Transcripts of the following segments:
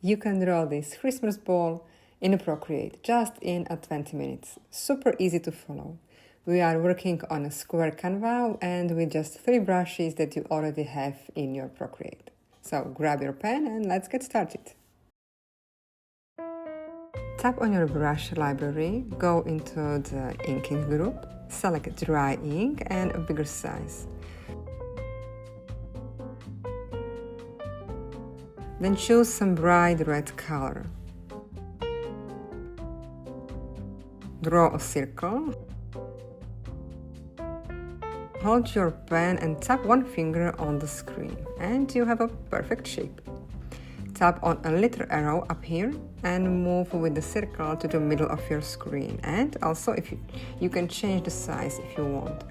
You can draw this Christmas ball in a Procreate just in 20 minutes. Super easy to follow. We are working on a square canvas and with just 3 brushes that you already have in your Procreate. So grab your pen and let's get started. Tap on your brush library, go into the inking group, select dry ink and a bigger size. Then choose some bright red color. Draw a circle. Hold your pen and tap one finger on the screen and you have a perfect shape. Tap on a little arrow up here and move with the circle to the middle of your screen. And also if you can change the size if you want.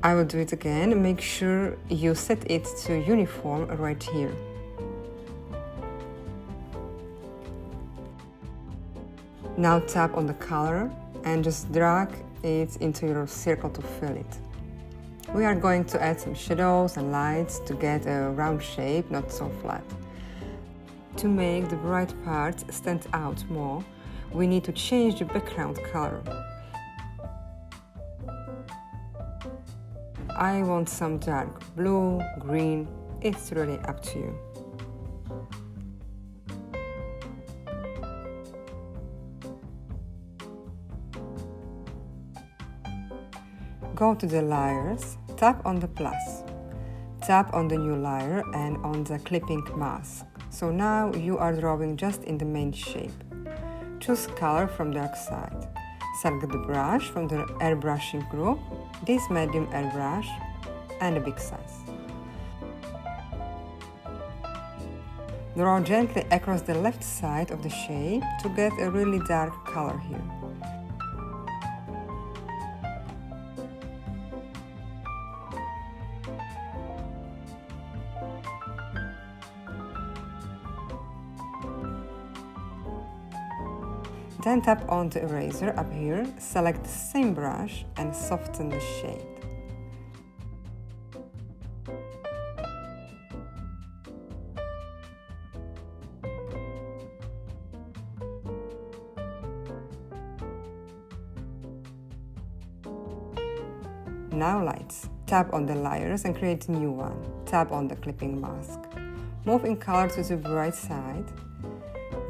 I will do it again. Make sure you set it to uniform right here. Now tap on the color and just drag it into your circle to fill it. We are going to add some shadows and lights to get a round shape, not so flat. To make the bright parts stand out more, we need to change the background color. I want some dark blue, green, it's really up to you. Go to the layers, tap on the plus. Tap on the new layer and on the clipping mask. So now you are drawing just in the main shape. Choose color from dark side. Select the brush from the airbrushing group, this medium airbrush and a big size. Draw gently across the left side of the shape to get a really dark color here. Then tap on the eraser up here, select the same brush and soften the shade. Now lights. Tap on the layers and create a new one. Tap on the clipping mask. Move in color to the bright side.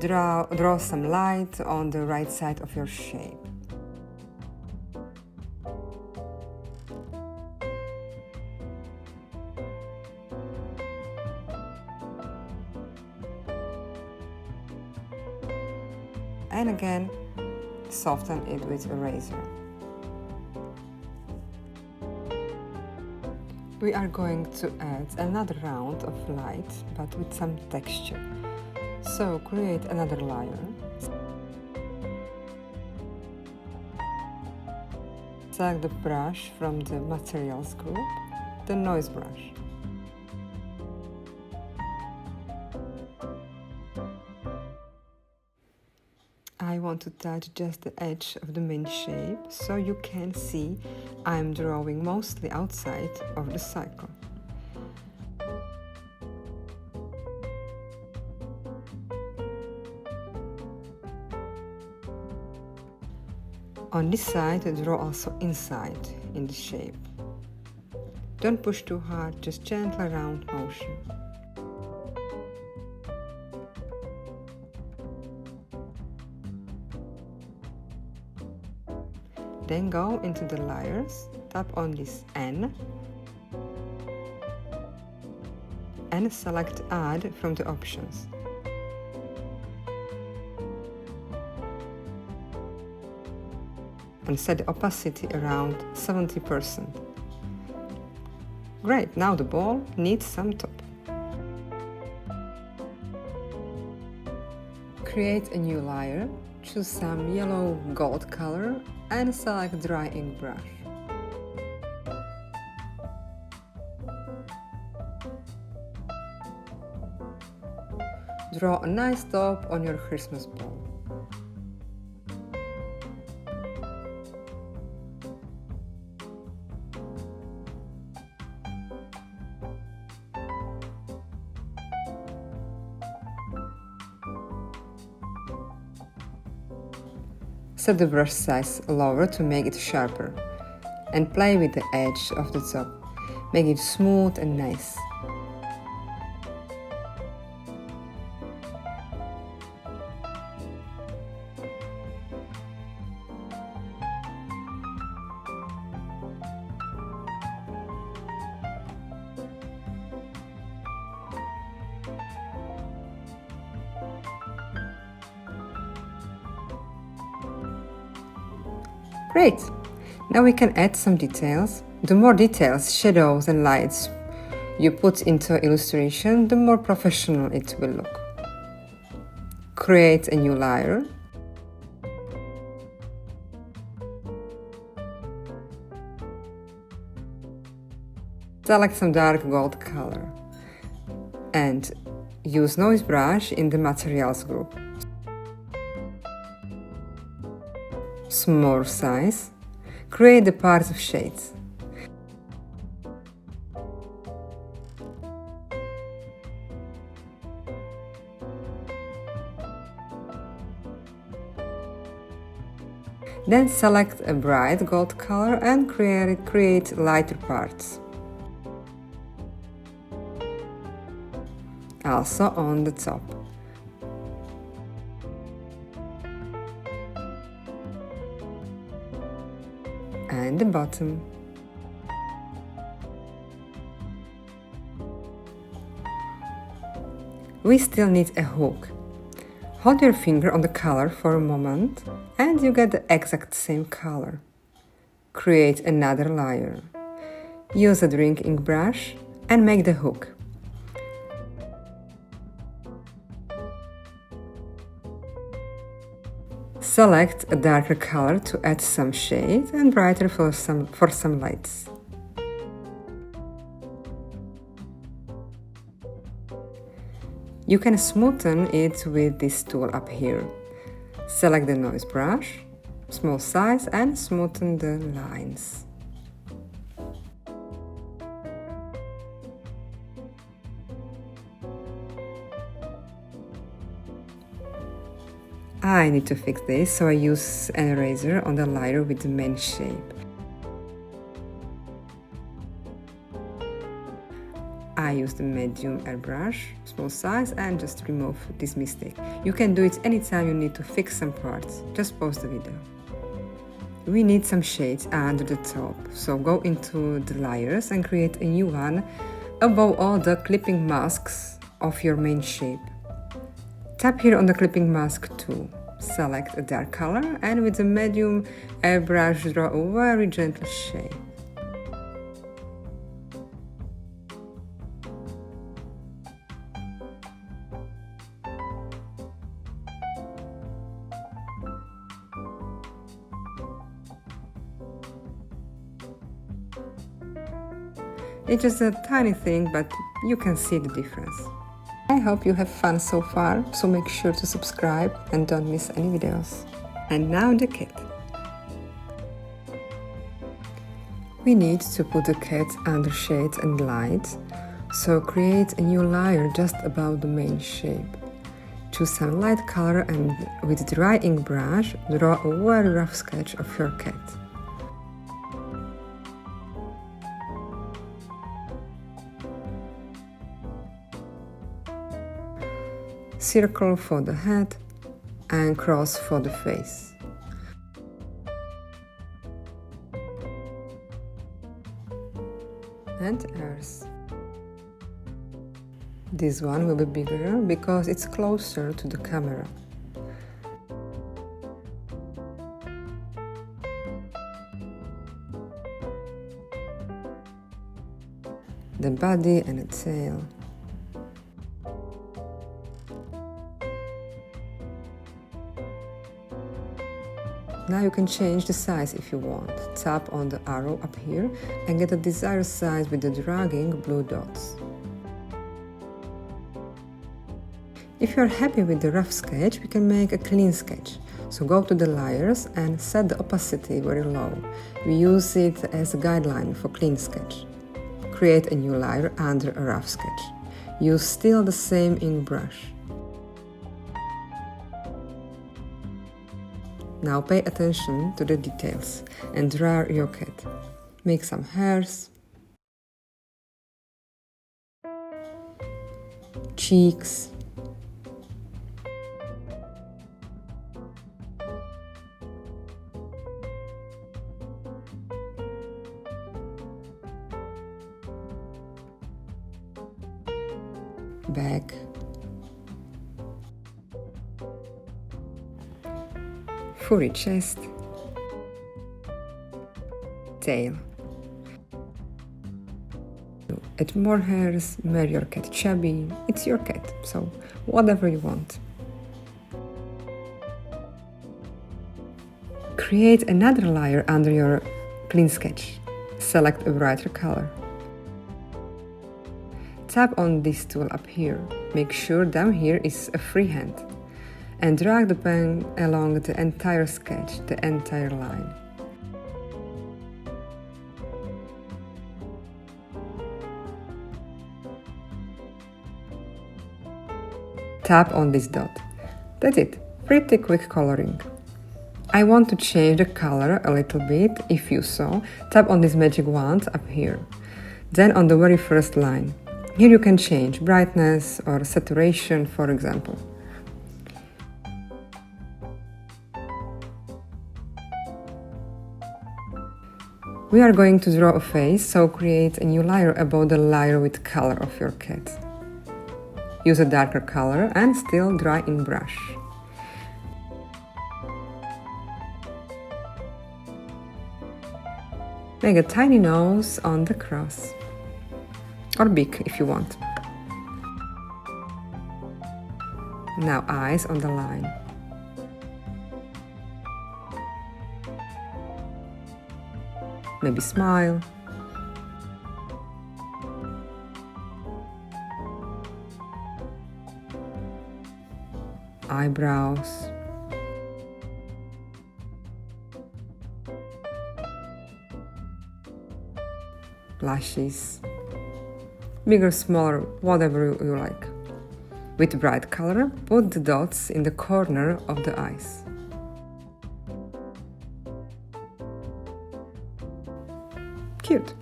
Draw some light on the right side of your shape. And again, soften it with eraser. We are going to add another round of light, but with some texture. So create another layer. Select the brush from the materials group, the noise brush. I want to touch just the edge of the main shape, so you can see I'm drawing mostly outside of the circle. On this side, draw also inside in the shape. Don't push too hard, just gentle round motion. Then go into the layers, tap on this N, and select Add from the options. And set the opacity around 70%. Great, now the ball needs some top. Create a new layer, choose some yellow gold color and select dry ink brush. Draw a nice top on your Christmas ball. Set the brush size lower to make it sharper. And play with the edge of the top. Make it smooth and nice. Great! Now we can add some details. The more details, shadows and lights you put into illustration, the more professional it will look. Create a new layer. Select some dark gold color and use noise brush in the materials group. Small size. Create the parts of shades. Then select a bright gold color and create lighter parts. Also on the top. And the bottom. We still need a hook. Hold your finger on the color for a moment and you get the exact same color. Create another layer. Use a drink ink brush and make the hook. Select a darker color to add some shade and brighter for some lights. You can smoothen it with this tool up here. Select the noise brush, small size and smoothen the lines. I need to fix this, so I use an eraser on the layer with the main shape. I use the medium airbrush, small size, and just remove this mistake. You can do it anytime you need to fix some parts. Just pause the video. We need some shades under the top, so go into the layers and create a new one above all the clipping masks of your main shape. Tap here on the clipping mask tool. Select a dark color and with the medium airbrush draw a very gentle shade. It's just a tiny thing, but you can see the difference. I hope you have fun so far, so make sure to subscribe and don't miss any videos. And now the cat. We need to put the cat under shades and light, so create a new layer just above the main shape. Choose some light color and with dry ink brush, draw a very rough sketch of your cat. Circle for the head and cross for the face. And ears. This one will be bigger because it's closer to the camera. The body and the tail. Now you can change the size if you want. Tap on the arrow up here and get a desired size with the dragging blue dots. If you're happy with the rough sketch, we can make a clean sketch. So go to the layers and set the opacity very low. We use it as a guideline for clean sketch. Create a new layer under a rough sketch. Use still the same ink brush. Now pay attention to the details and draw your cat. Make some hairs, cheeks, back, furry chest, tail. Add more hairs, make your cat chubby. It's your cat, so whatever you want. Create another layer under your clean sketch. Select a brighter color. Tap on this tool up here. Make sure down here is a free hand. And drag the pen along the entire sketch, the entire line. Tap on this dot. That's it. Pretty quick coloring. I want to change the color a little bit. If you saw, tap on this magic wand up here. Then on the very first line. Here you can change brightness or saturation, for example. We are going to draw a face, so create a new layer above the layer with color of your cat. Use a darker color and still dry in brush. Make a tiny nose on the cross. Or big if you want. Now eyes on the line. Maybe smile. Eyebrows. Lashes. Bigger, smaller, whatever you like. With bright color, put the dots in the corner of the eyes. Cute!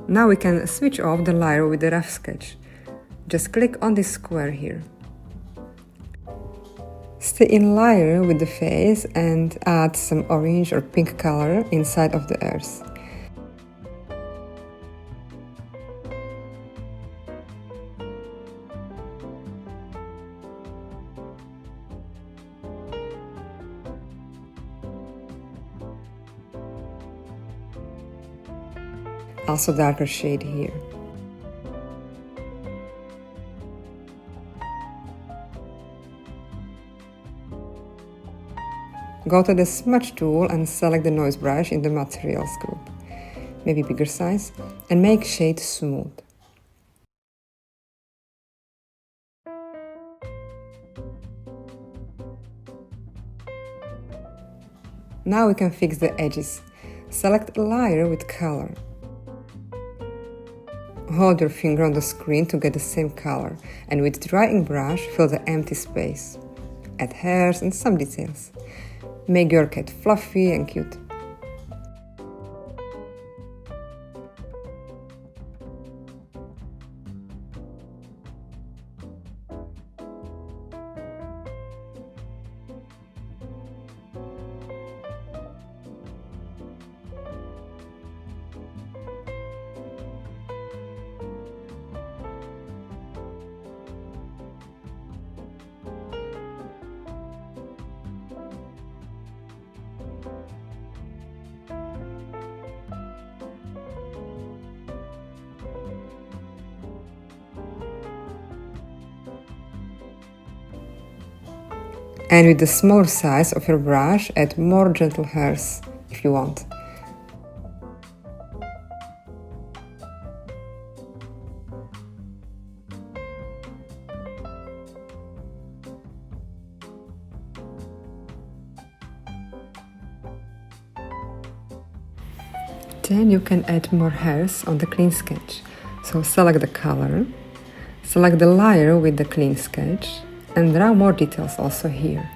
Now we can switch off the layer with the rough sketch. Just click on this square here. Stay in layer with the face and add some orange or pink color inside of the ears. Also darker shade here. Go to the smudge tool and select the noise brush in the materials group, maybe bigger size, and make shade smooth. Now we can fix the edges. Select a layer with color. Hold your finger on the screen to get the same color, and with drying brush, fill the empty space. Add hairs and some details. Make your cat fluffy and cute. And with the smaller size of your brush, add more gentle hairs if you want. Then you can add more hairs on the clean sketch. So select the color, select the layer with the clean sketch, and draw more details also here.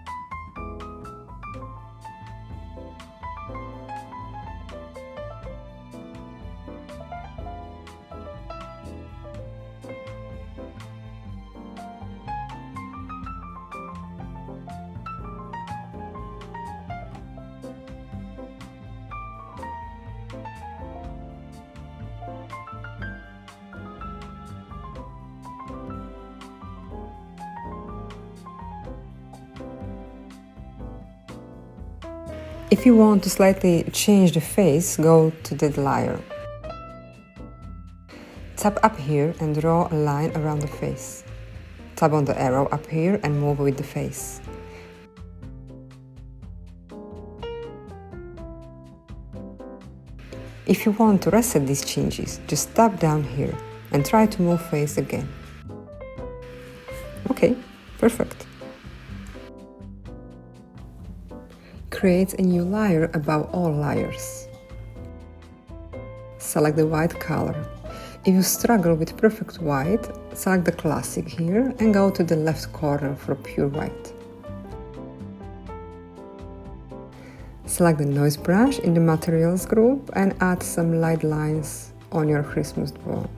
If you want to slightly change the face, go to the layer. Tap up here and draw a line around the face. Tap on the arrow up here and move with the face. If you want to reset these changes, just tap down here and try to move face again. Okay, perfect. Create a new layer above all layers. Select the white color. If you struggle with perfect white, select the classic here and go to the left corner for pure white. Select the noise brush in the materials group and add some light lines on your Christmas ball.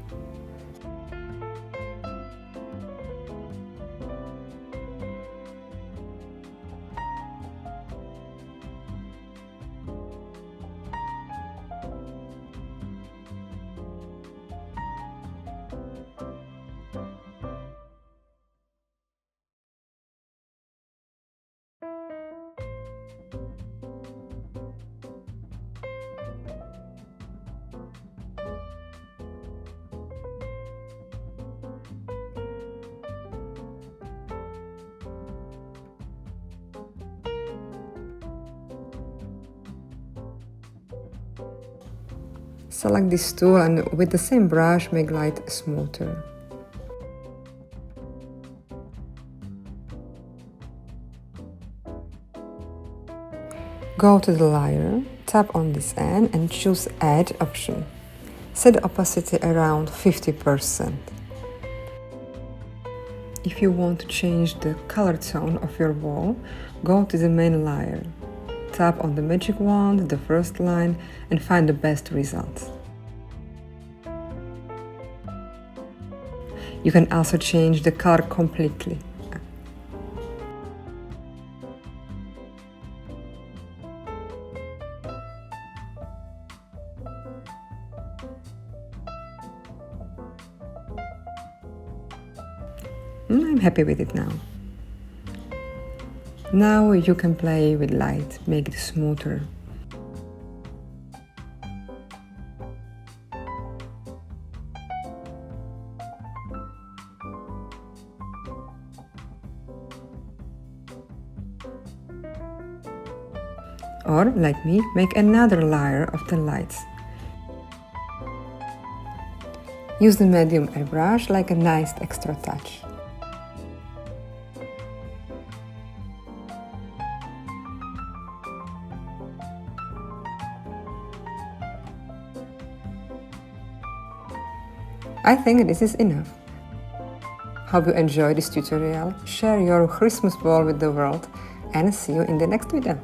Select this tool and with the same brush make light smoother. Go to the layer, tap on this end and choose Add option. Set the opacity around 50%. If you want to change the color tone of your wall, go to the main layer. Tap on the magic wand, the first line, and find the best results. You can also change the color completely. I'm happy with it now. Now you can play with light, make it smoother. Or, like me, make another layer of the lights. Use the medium airbrush like a nice extra touch. I think this is enough. Hope you enjoyed this tutorial, share your Christmas ball with the world, and see you in the next video.